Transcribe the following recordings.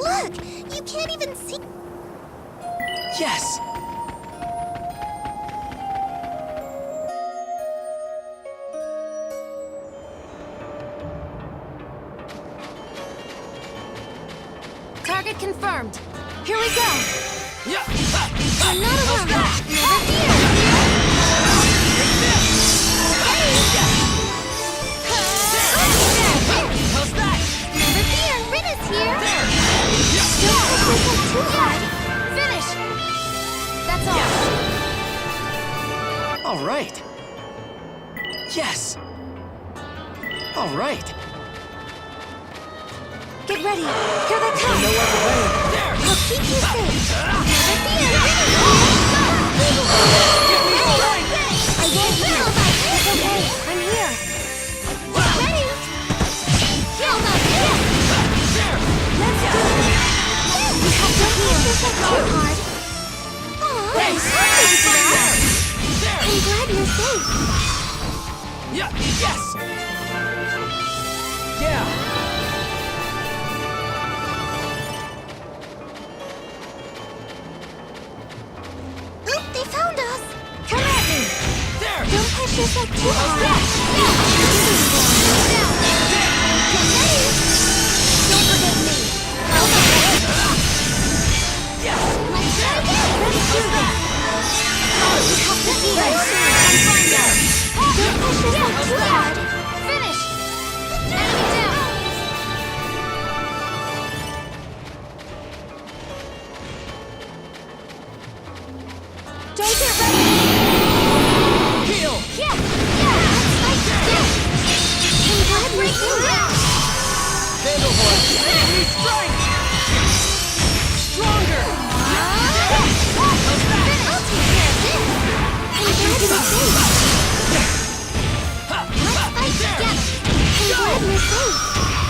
Look! You can't even see... Yes! Target confirmed. Here we go. Yeah. I'm not alone. Never fear. How's that? Never fear. Rin is here. There. Don't push yourself too hard. Finish. That's all. All right. Yes. All right. Get ready. Here they come. No other way. There. I'll keep you safe. Never fear. Give me strength. I won't feel about this. It's okay. I'm here. Get ready. Feel about this. There. Let's do it. You have to push yourself too hard. Aw, I'm sorry, Dad. There. I'm glad you're safe. Yeah. Yes. Yeah. Oop, they found us. Come at me. There. Don't push yourself too hard. Get ready. Don't forget me. Yes. Let's try again. Let's do this. You have to be there soon and find out. Don't push yourself too hard. Finish. Enemy down. Don't get ready. Heal. Yeah. Let's fight together. I'm glad we're here. Vandalhorn. Enemy strike. Stronger. I'll take care of this. I'm glad you're safe. Let's fight together. I'm glad we're safe. How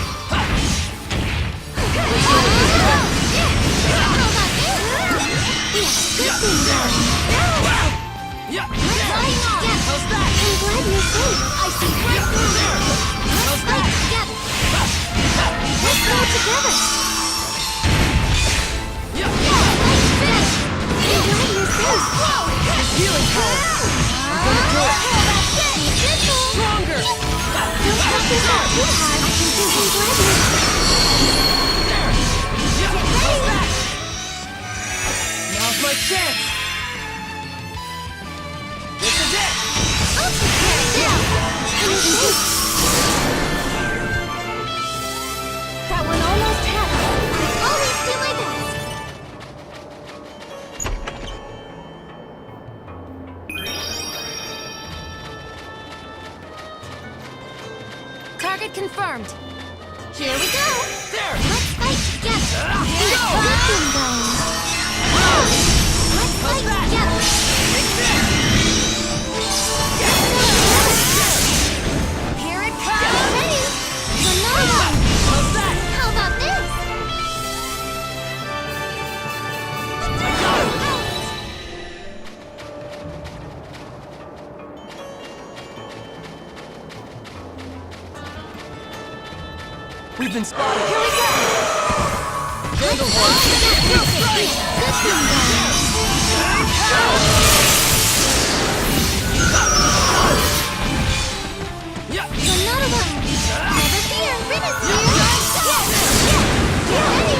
about this? We have good thing going. Yeah. Flying on. How's that? I'm glad you're safe. I see right through you. Let's fight together. Let's go together. Yeah. Let's finish. I'm glad you're safe. Healing power. Gonna do it. Be gentle. Stronger. Don't push yourself too hard. I can think I'm glad you're safe. There. Yeah. Get How's ready. that? Now's my chance. This is it. I'll take care of this. I'm safe. That one almost had us. I always do my best. Target confirmed. Here we go. There. Let's fight together. Go. Good thing going. Let's fight together. Take this. Here it comes. Ready? Another one. How's that? How about this? I got him. We've been spotted. Here we go. Vandalhorn. Good thing going. Yeah. Another one. Never fear. Rin is here. Get ready.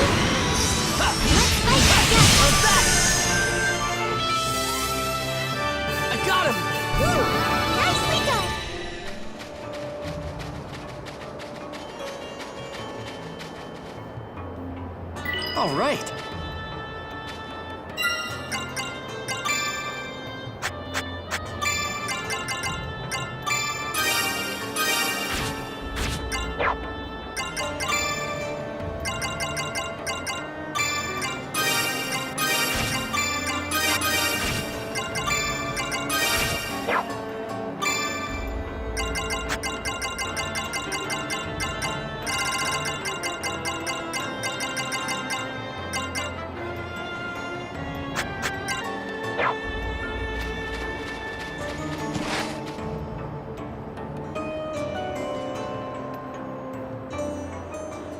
Let's fight together. How's that? I got him. Woo! Nicely done. All right.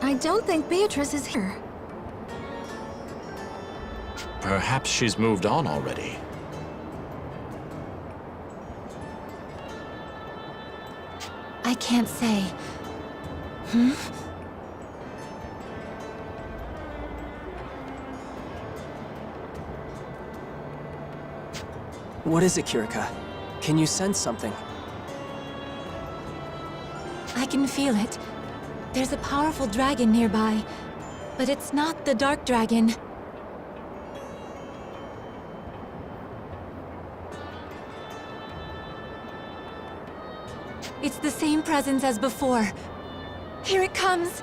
I don't think Beatrice is here. Perhaps she's moved on already. I can't say. What is it, Kirika? Can you sense something? I can feel it. There's a powerful dragon nearby, but it's not the dark dragon. It's the same presence as before. Here it comes!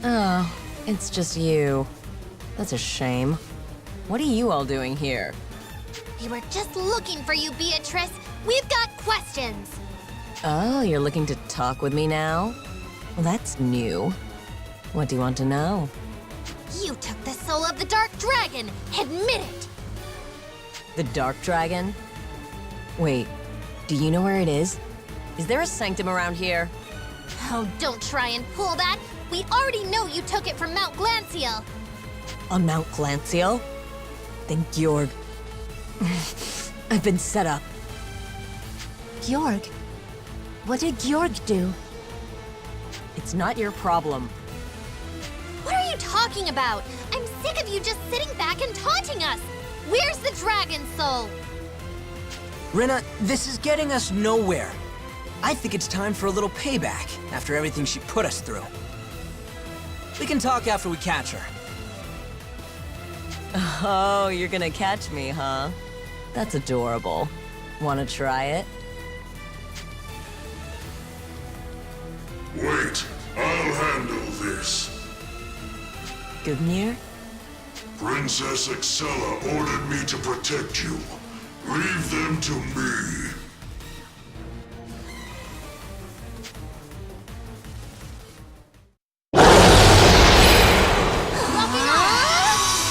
Oh, it's just you. That's a shame. What are you all doing here? We were just looking for you, Beatrice. We've got questions. Oh, you're looking to talk with me now? Well, that's new. What do you want to know? You took the soul of the Dark Dragon. Admit it. The Dark Dragon? Wait, do you know where it is? Is there a sanctum around here? Oh, don't try and pull that. We already know you took it from Mount Glancial. On Mount Glancial? Then Georg. I've been set up. Georg? What did Georg do? It's not your problem. What are you talking about? I'm sick of you just sitting back and taunting us. Where's the dragon soul? Rena, this is getting us nowhere. I think it's time for a little payback after everything she put us through. We can talk after we catch her. Oh, you're gonna catch me, huh? That's adorable. Wanna try it? Wait, I'll handle this. Gubnir? Princess Excella ordered me to protect you. Leave them to me.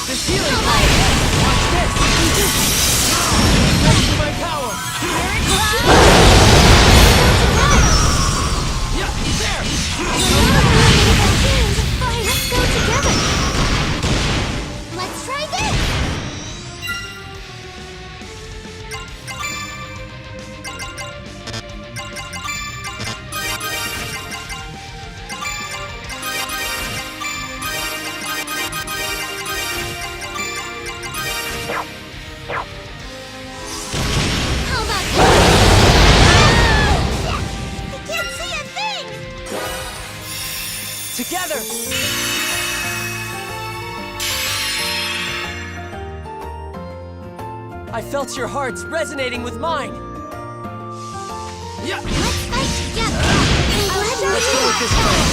This healing power! Watch this! Thanks to my power! Yeah, there! Fine, let's go together. Let's try this. How about this? I can't see a thing. Together! I felt your hearts resonating with mine! Yeah! Let's fight together. Let's go with this plan!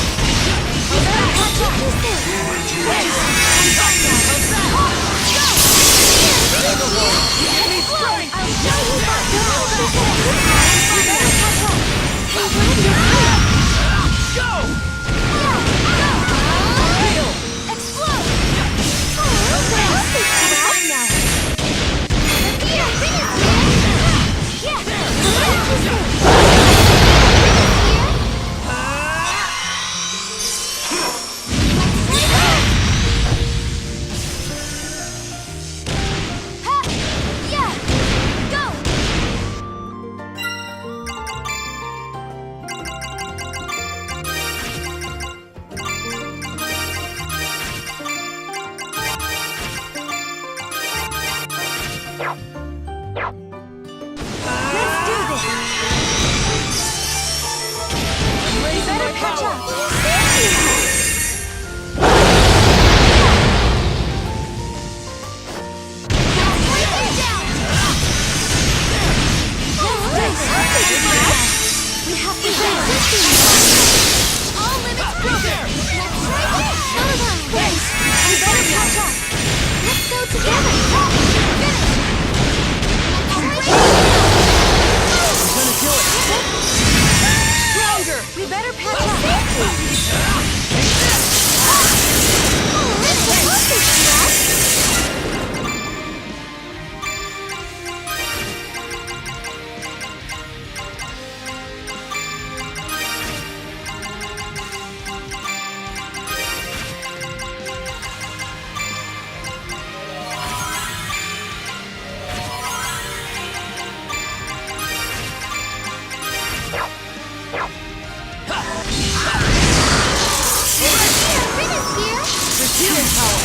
power!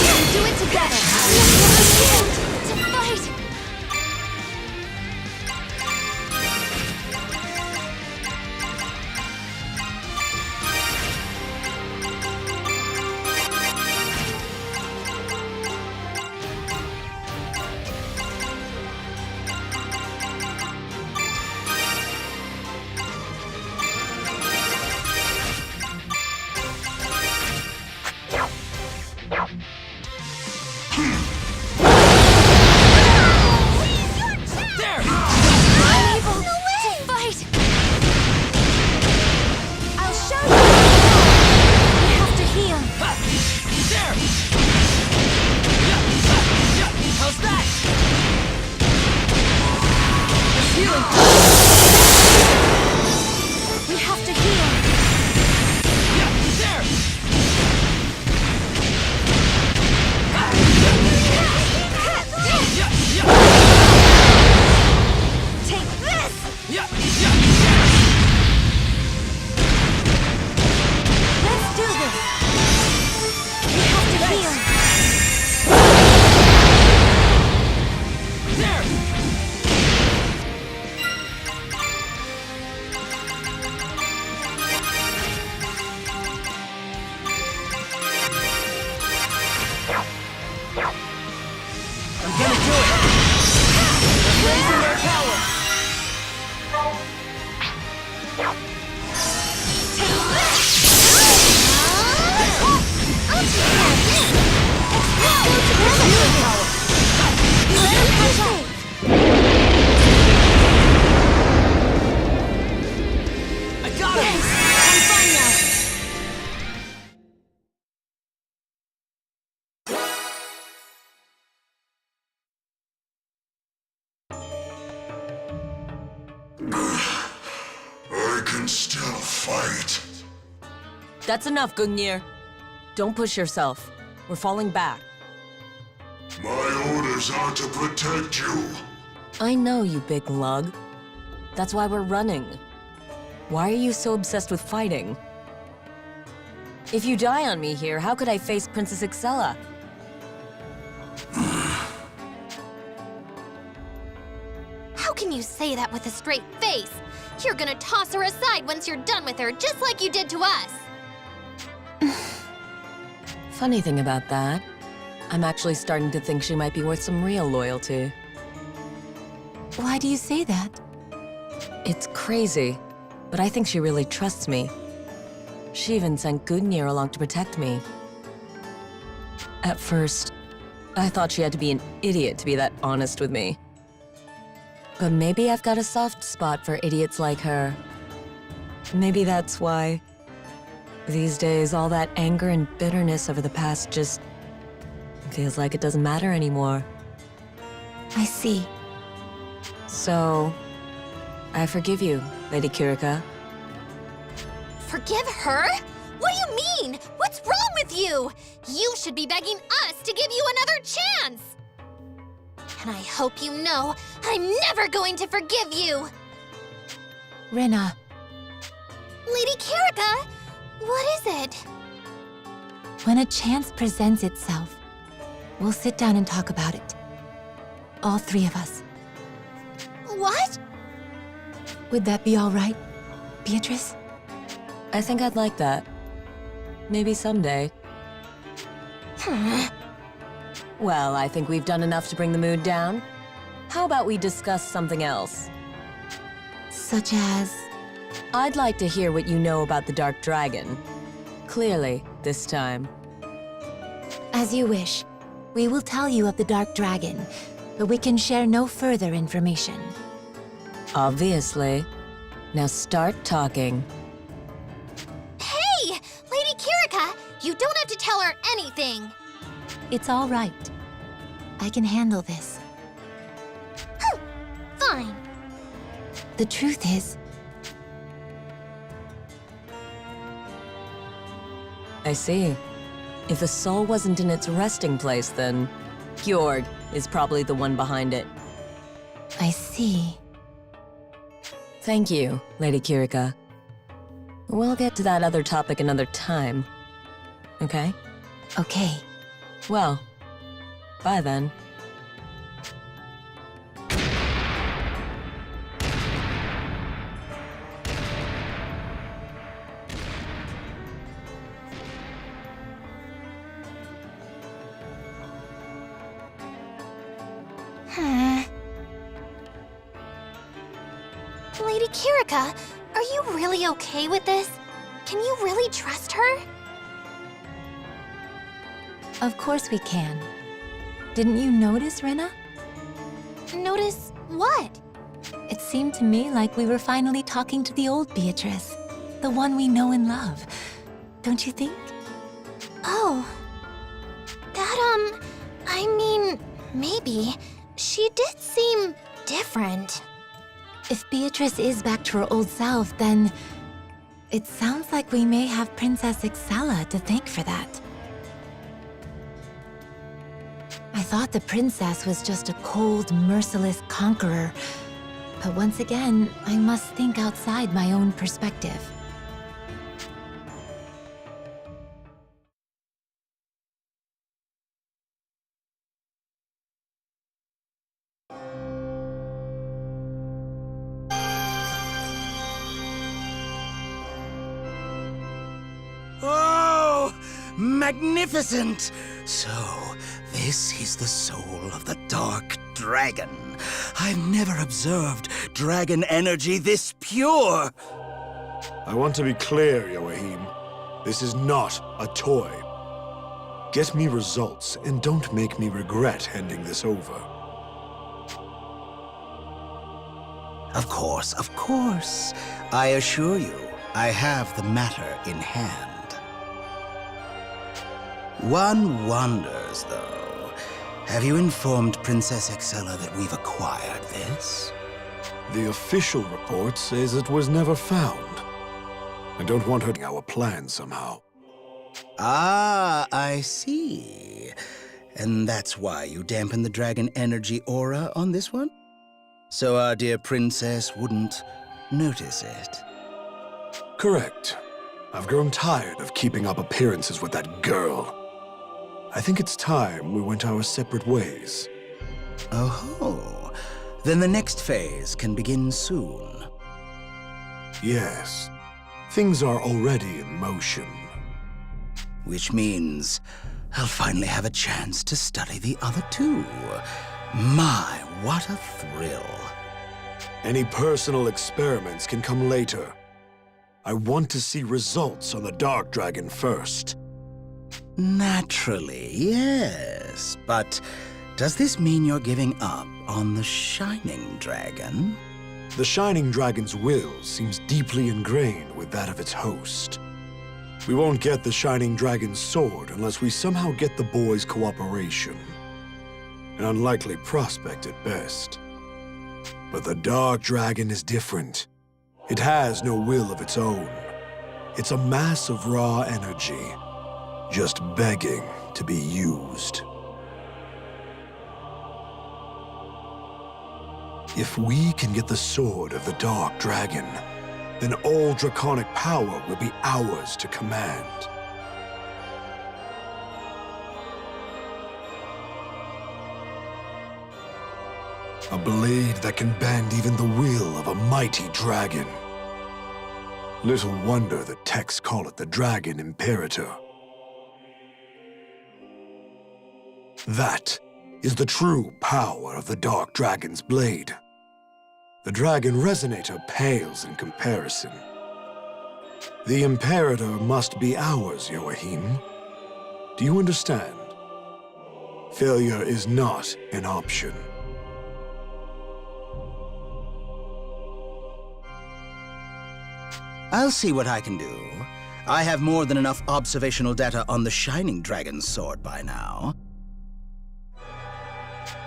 We'll do it together. To fight. There! Unable to fight. I'll show you. We have to heal. Ha! There! How's that? It's healing! We have to heal. There! Take this. Let's do this. We have to heal. There! I'm gonna do it! Raising their power! I got it! I'm fine now. I can still fight. That's enough, Gungnir. Don't push yourself. We're falling back. My orders are to protect you. I know, you big lug. That's why we're running. Why are you so obsessed with fighting? If you die on me here, how could I face Princess Excella? How can you say that with a straight face? You're gonna toss her aside once you're done with her, just like you did to us. Funny thing about that, I'm actually starting to think she might be worth some real loyalty. Why do you say that? It's crazy, but I think she really trusts me. She even sent Gungnir along to protect me. At first, I thought she had to be an idiot to be that honest with me. But maybe I've got a soft spot for idiots like her. Maybe that's why. These days, all that anger and bitterness over the past just feels like it doesn't matter anymore. I see. So, I forgive you, Lady Kirika. Forgive her? What do you mean? What's wrong with you? You should be begging us to give you another chance. And I hope you know I'm never going to forgive you. Rena, Lady Kirika, what is it? when a chance presents itself, we'll sit down and talk about it. All three of us. What? Would that be all right, Beatrice? I think I'd like that. Maybe someday. Well, I think we've done enough to bring the mood down. How about we discuss something else? Such as... I'd like to hear what you know about the Dark Dragon. Clearly, this time. As you wish. We will tell you of the Dark Dragon, but we can share no further information. Obviously. Now start talking. Hey, Lady Kirika, you don't have to tell her anything. It's all right. I can handle this. Fine. The truth is, I see. If the soul wasn't in its resting place, then Gjord is probably the one behind it. I see. Thank you, Lady Kirika. We'll get to that other topic another time. Okay? Okay. Well, bye then. Lady Kirika, are you really okay with this? Can you really trust her? Of course we can. Didn't you notice, Rena? Notice what? It seemed to me like we were finally talking to the old Beatrice. The one we know and love. Don't you think? Oh. I mean, maybe. She did seem different. If Beatrice is back to her old self, then... it sounds like we may have Princess Excella to thank for that. I thought the princess was just a cold, merciless conqueror. But once again, I must think outside my own perspective. Oh, magnificent! So, this is the soul of the Dark Dragon. I've never observed dragon energy this pure. I want to be clear, Joachim. This is not a toy. Get me results, and don't make me regret handing this over. Of course, of course. I assure you, I have the matter in hand. One wonders, though. Have you informed Princess Excella that we've acquired this? The official report says it was never found. I don't want her to our plan somehow. Ah, I see. And that's why you dampened the dragon energy aura on this one? So our dear princess wouldn't notice it. Correct. I've grown tired of keeping up appearances with that girl. I think it's time we went our separate ways. Oh, then the next phase can begin soon. Yes. Things are already in motion. Which means I'll finally have a chance to study the other two. My, what a thrill. Any personal experiments can come later. I want to see results on the Dark Dragon first. Naturally, yes. But does this mean you're giving up on the Shining Dragon? The Shining Dragon's will seems deeply ingrained with that of its host. We won't get the Shining Dragon's sword unless we somehow get the boys' cooperation. An unlikely prospect at best. But the Dark Dragon is different. It has no will of its own. It's a mass of raw energy, just begging to be used. If we can get the sword of the Dark Dragon, then all draconic power will be ours to command. A blade that can bend even the will of a mighty dragon. Little wonder the texts call it the Dragon Imperator. That is the true power of the Dark Dragon's blade. The Dragon Resonator pales in comparison. The Imperator must be ours, Joachim. Do you understand? Failure is not an option. I'll see what I can do. I have more than enough observational data on the Shining Dragon's sword by now.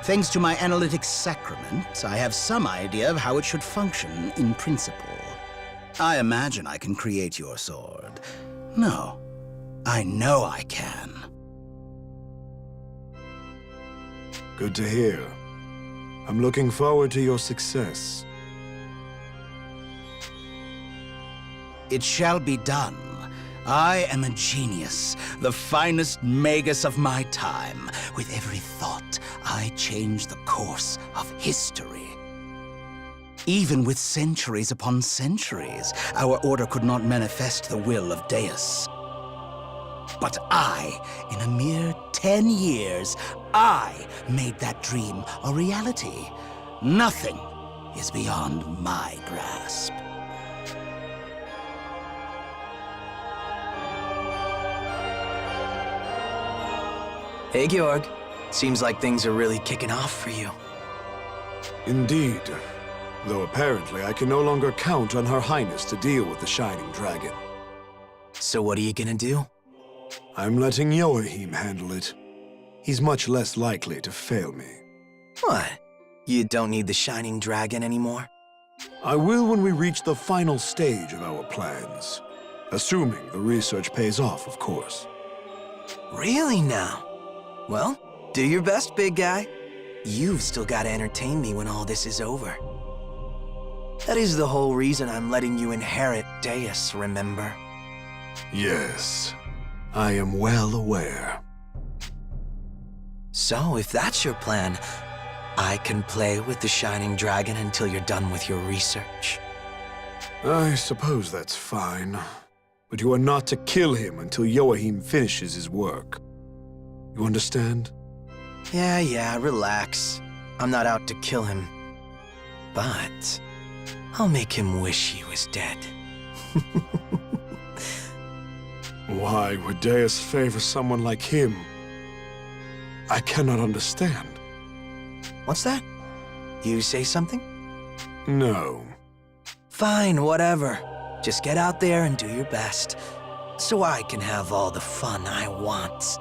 Thanks to my analytics sacrament, I have some idea of how it should function in principle. I imagine I can create your sword. No, I know I can. Good to hear. I'm looking forward to your success. It shall be done. I am a genius, the finest magus of my time. With every thought, I change the course of history. Even with centuries upon centuries, our order could not manifest the will of Deus. But I, in a mere 10 years, I made that dream a reality. Nothing is beyond my grasp. Hey, Georg. Seems like things are really kicking off for you. Indeed. Though apparently I can no longer count on Her Highness to deal with the Shining Dragon. So what are you gonna do? I'm letting Joachim handle it. He's much less likely to fail me. What? You don't need the Shining Dragon anymore? I will when we reach the final stage of our plans. Assuming the research pays off, of course. Really now? Well, do your best, big guy. You've still got to entertain me when all this is over. That is the whole reason I'm letting you inherit Deus, remember? Yes, I am well aware. So, if that's your plan, I can play with the Shining Dragon until you're done with your research. I suppose that's fine. But you are not to kill him until Joachim finishes his work. You understand? Yeah, relax. I'm not out to kill him. But I'll make him wish he was dead. Why would Deus favor someone like him? I cannot understand. What's that? You say something? No. Fine, whatever. Just get out there and do your best, so I can have all the fun I want.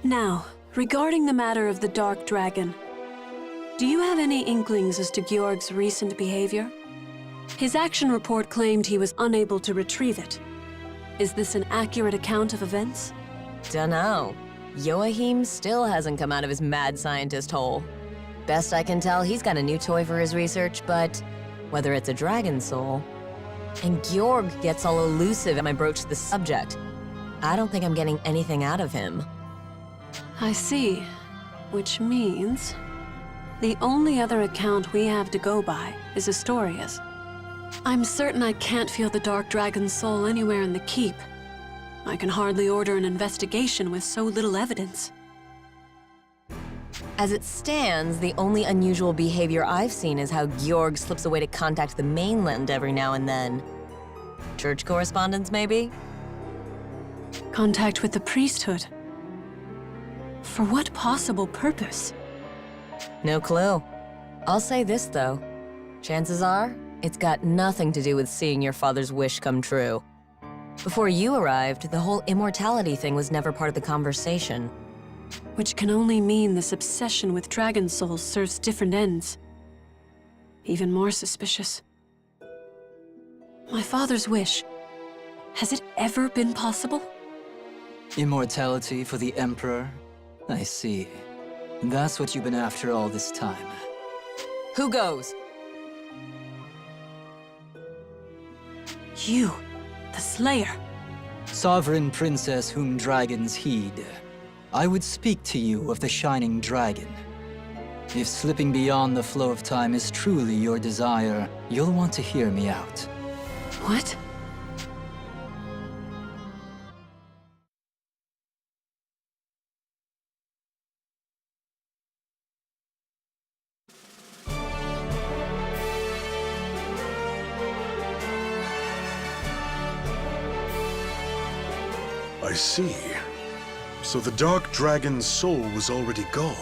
Now, regarding the matter of the Dark Dragon, do you have any inklings as to Georg's recent behavior? His action report claimed he was unable to retrieve it. Is this an accurate account of events? Dunno. Joachim still hasn't come out of his mad scientist hole. Best I can tell, he's got a new toy for his research, but whether it's a dragon soul... And Georg gets all elusive when I broach the subject. I don't think I'm getting anything out of him. I see. Which means... the only other account we have to go by is Astoria's. I'm certain I can't feel the Dark Dragon's soul anywhere in the keep. I can hardly order an investigation with so little evidence. As it stands, the only unusual behavior I've seen is how Georg slips away to contact the mainland every now and then. Church correspondence, maybe? Contact with the priesthood. For what possible purpose? No clue. I'll say this, though. Chances are, it's got nothing to do with seeing your father's wish come true. Before you arrived, the whole immortality thing was never part of the conversation. Which can only mean this obsession with dragon souls serves different ends. Even more suspicious. My father's wish. Has it ever been possible? Immortality for the Emperor? I see. That's what you've been after all this time. Who goes? You, the Slayer. Sovereign princess whom dragons heed. I would speak to you of the Shining Dragon. If slipping beyond the flow of time is truly your desire, you'll want to hear me out. What? I see. So the Dark Dragon's soul was already gone.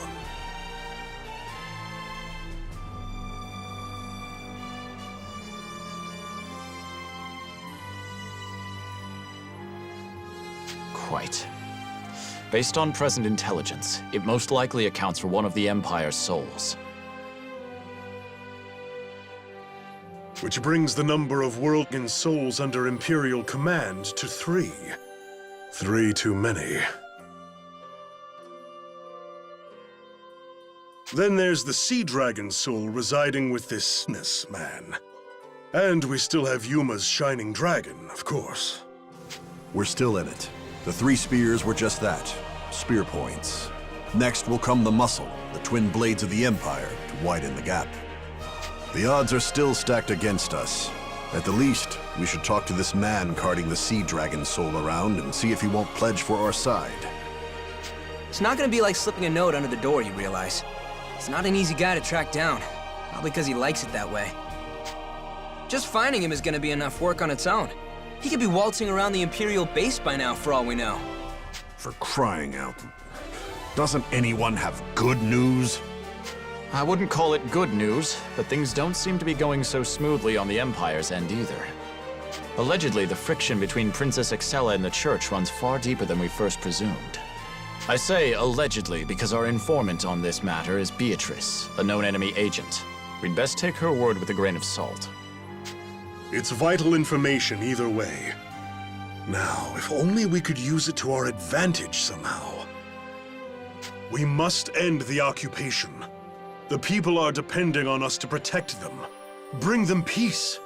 Quite. Based on present intelligence, it most likely accounts for one of the Empire's souls. Which brings the number of Worldgan souls under Imperial command to 3. 3 too many. Then there's the Sea Dragon soul residing with this man. And we still have Yuma's Shining Dragon, of course. We're still in it. The 3 spears were just that, spear points. Next will come the muscle, the twin blades of the Empire, to widen the gap. The odds are still stacked against us. At the least, we should talk to this man carting the Sea Dragon soul around and see if he won't pledge for our side. It's not gonna be like slipping a note under the door, you realize. He's not an easy guy to track down, probably because he likes it that way. Just finding him is gonna be enough work on its own. He could be waltzing around the Imperial base by now, for all we know. For crying out. Doesn't anyone have good news? I wouldn't call it good news, but things don't seem to be going so smoothly on the Empire's end either. Allegedly, the friction between Princess Excella and the Church runs far deeper than we first presumed. I say allegedly because our informant on this matter is Beatrice, a known enemy agent. We'd best take her word with a grain of salt. It's vital information either way. Now, if only we could use it to our advantage somehow. We must end the occupation. The people are depending on us to protect them. Bring them peace.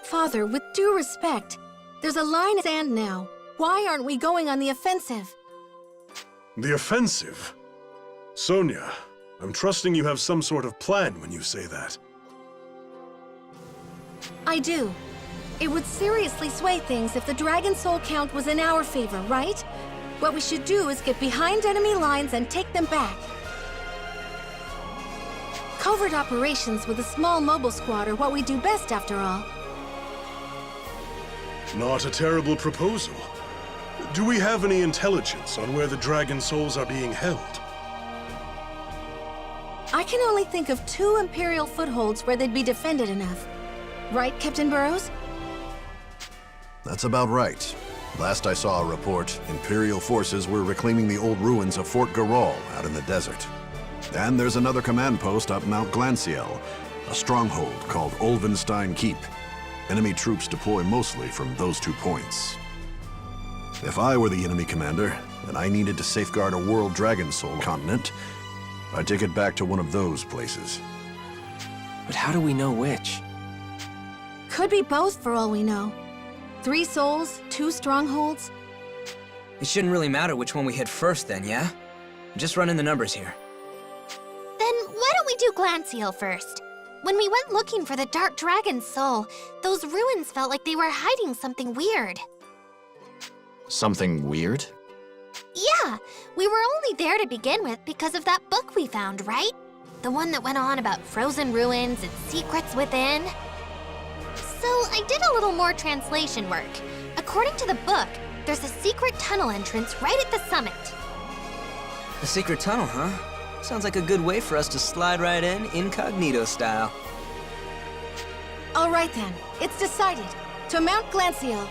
Father, with due respect, there's a line in sand now. Why aren't we going on the offensive? The offensive? Sonia, I'm trusting you have some sort of plan when you say that. I do. It would seriously sway things if the Dragon Soul count was in our favor, right? What we should do is get behind enemy lines and take them back. Covert operations with a small mobile squad are what we do best, after all. Not a terrible proposal. Do we have any intelligence on where the Dragon Souls are being held? I can only think of 2 Imperial footholds where they'd be defended enough. Right, Captain Burrows? That's about right. Last I saw a report, Imperial forces were reclaiming the old ruins of Fort Garral out in the desert. And there's another command post up Mount Glanciel, a stronghold called Olvenstein Keep. Enemy troops deploy mostly from those 2 points. If I were the enemy commander, and I needed to safeguard a World Dragon Soul continent, I'd take it back to one of those places. But how do we know which? Could be both for all we know. 3 souls, 2 strongholds. It shouldn't really matter which one we hit first then, yeah? Just running the numbers here. Then why don't we do Glanciel first? When we went looking for the Dark Dragon's soul, those ruins felt like they were hiding something weird. Something weird? Yeah, we were only there to begin with because of that book we found, right? The one that went on about frozen ruins and secrets within. So I did a little more translation work. According to the book, there's a secret tunnel entrance right at the summit. A secret tunnel, huh? Sounds like a good way for us to slide right in, incognito style. All right then, it's decided. To Mount Glanciel.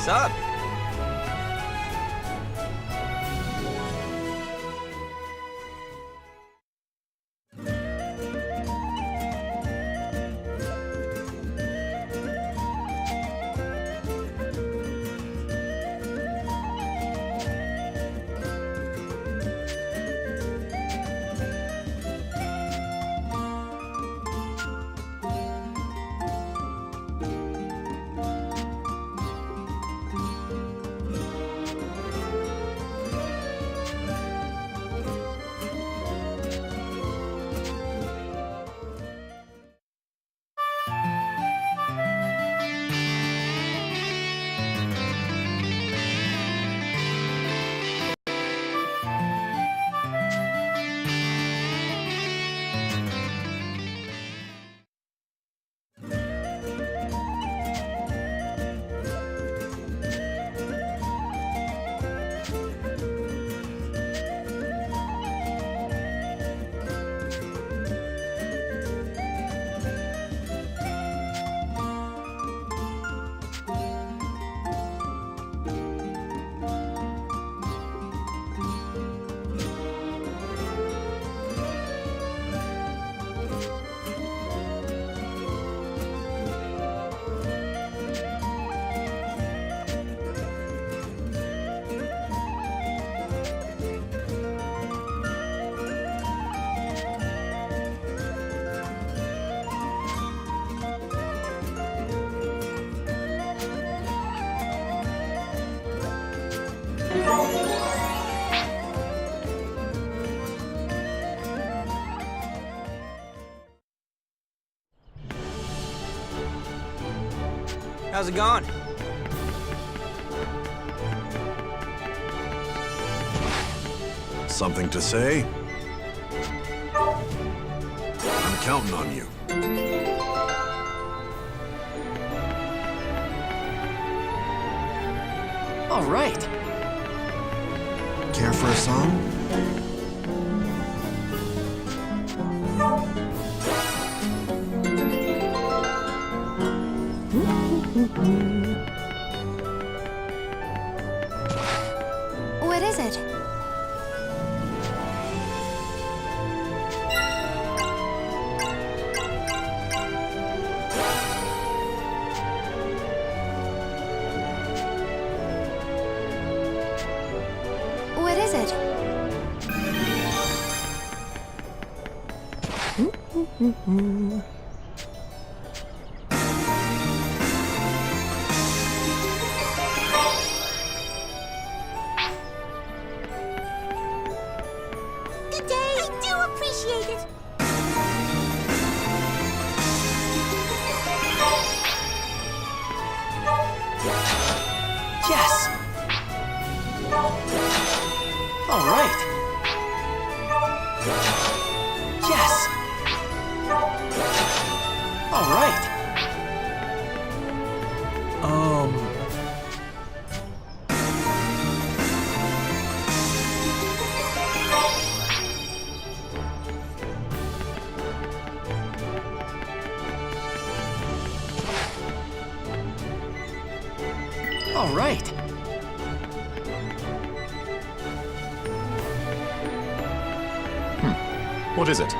up? How's it going? Something to say? I'm counting on you. All right. Care for a song? What is it? What is it? Good day. I do appreciate it. Yes! All right. Yes! All right. All right. What is it?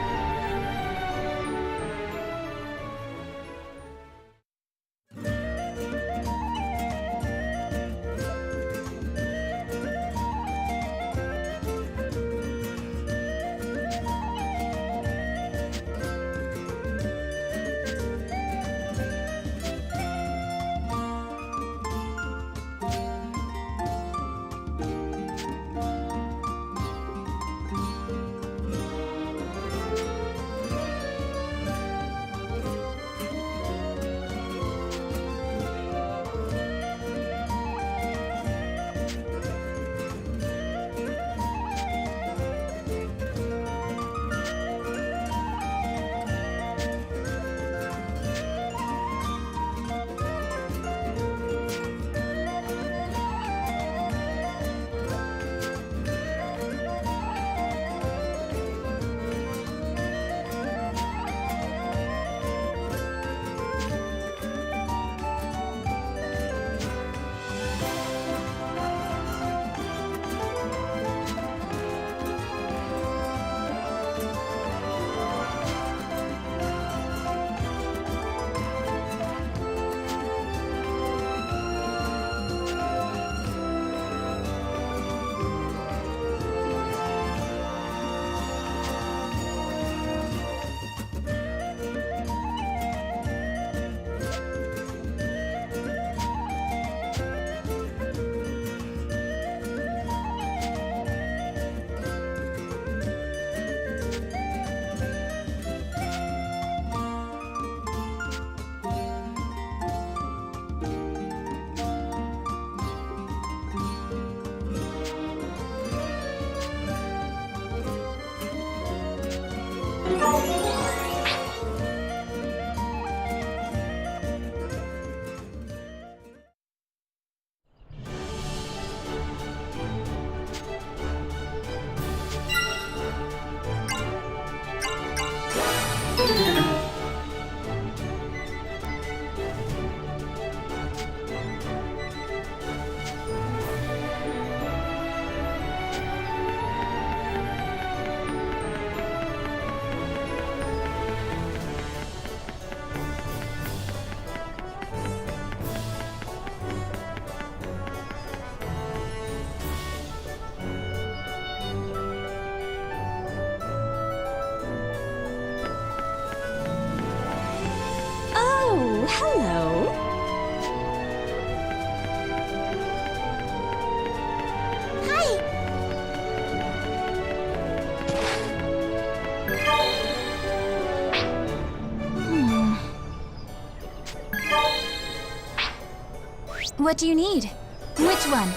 What do you need? Which one?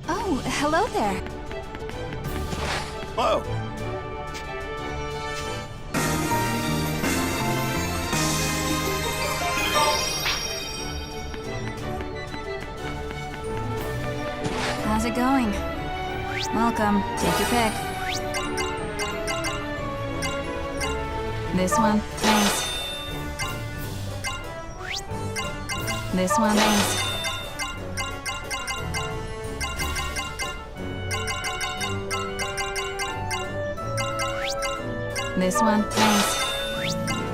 Oh, hello there. Whoa! How's it going? Welcome. Take your pick. This one, thanks. This one, thanks. This one, thanks.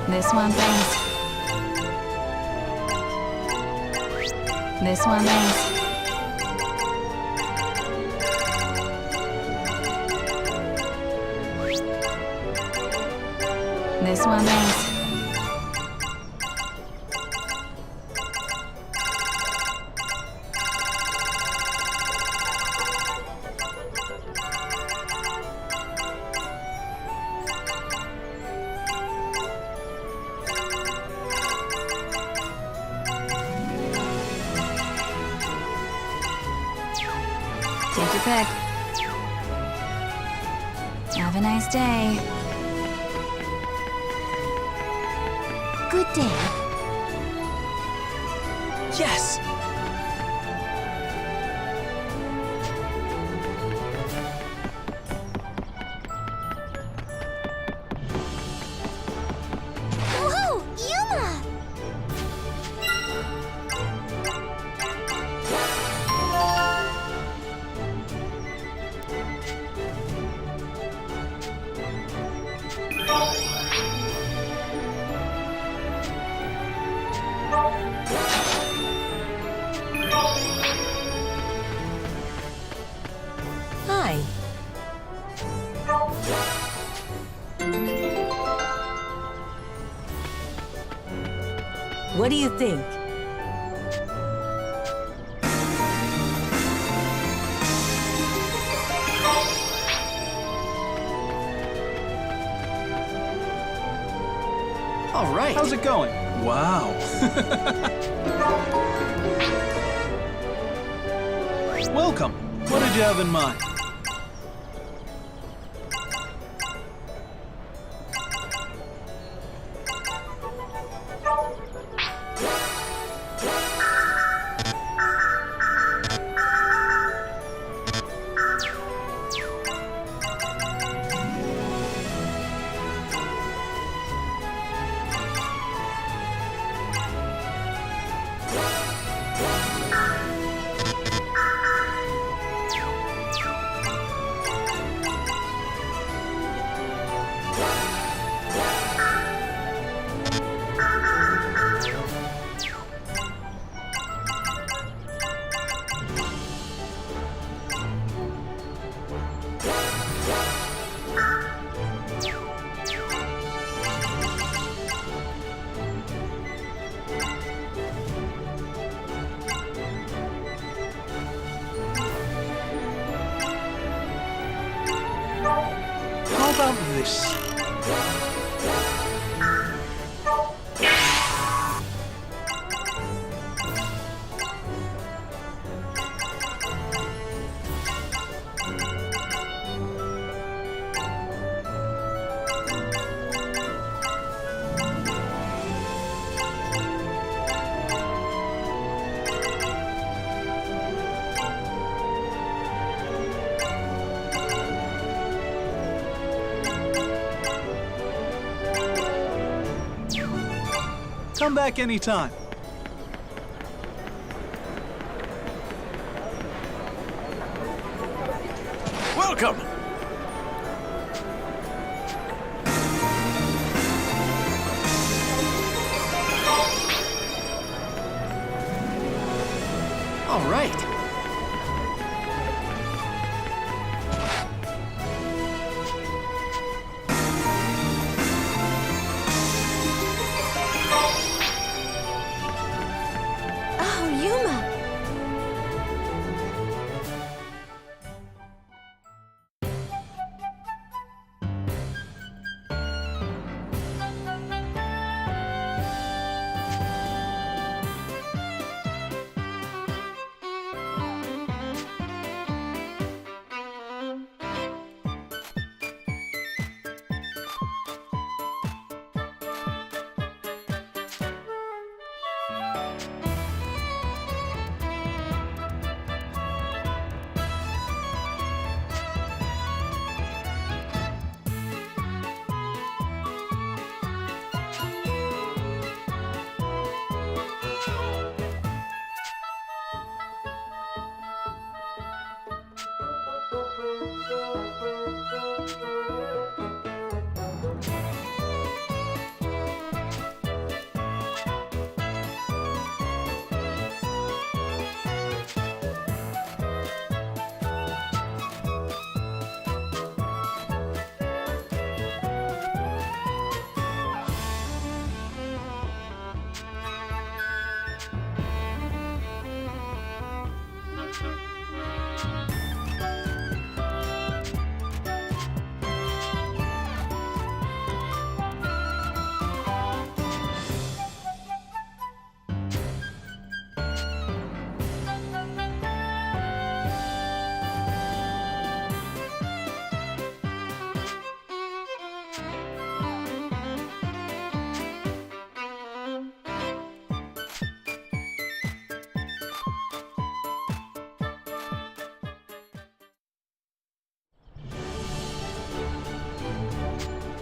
This one, thanks. This one, thanks. This one, thanks. Take your pick. Have a nice day. Good day. Yes! Whoa, Yuma! Hi. What do you think? All right. How's it going? Wow. Welcome. What did you have in mind? How about this? Come back anytime. Welcome! All right. Oh, Yuma!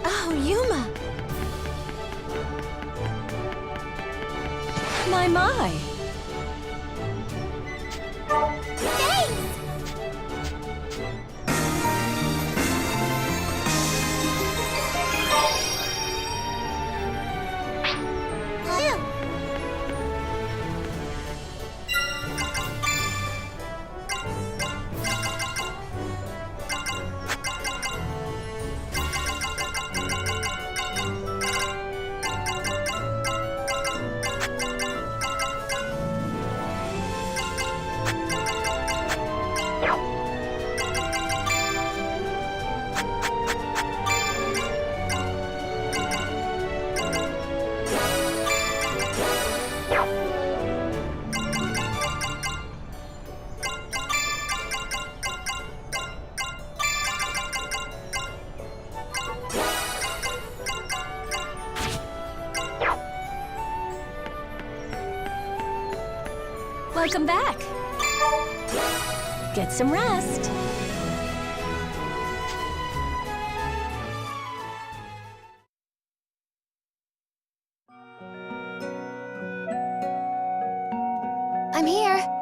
Oh, Yuma! My. Welcome back. Get some rest. I'm here.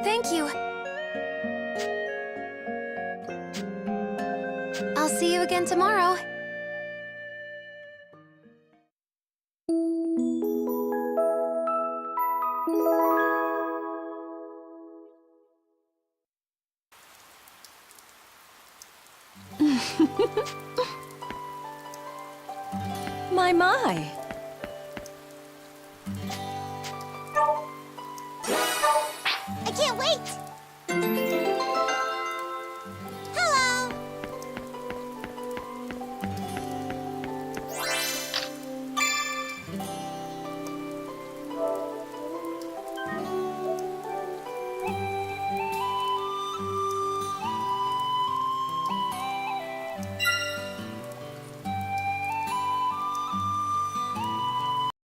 Thank you. I'll see you again tomorrow. My. I can't wait!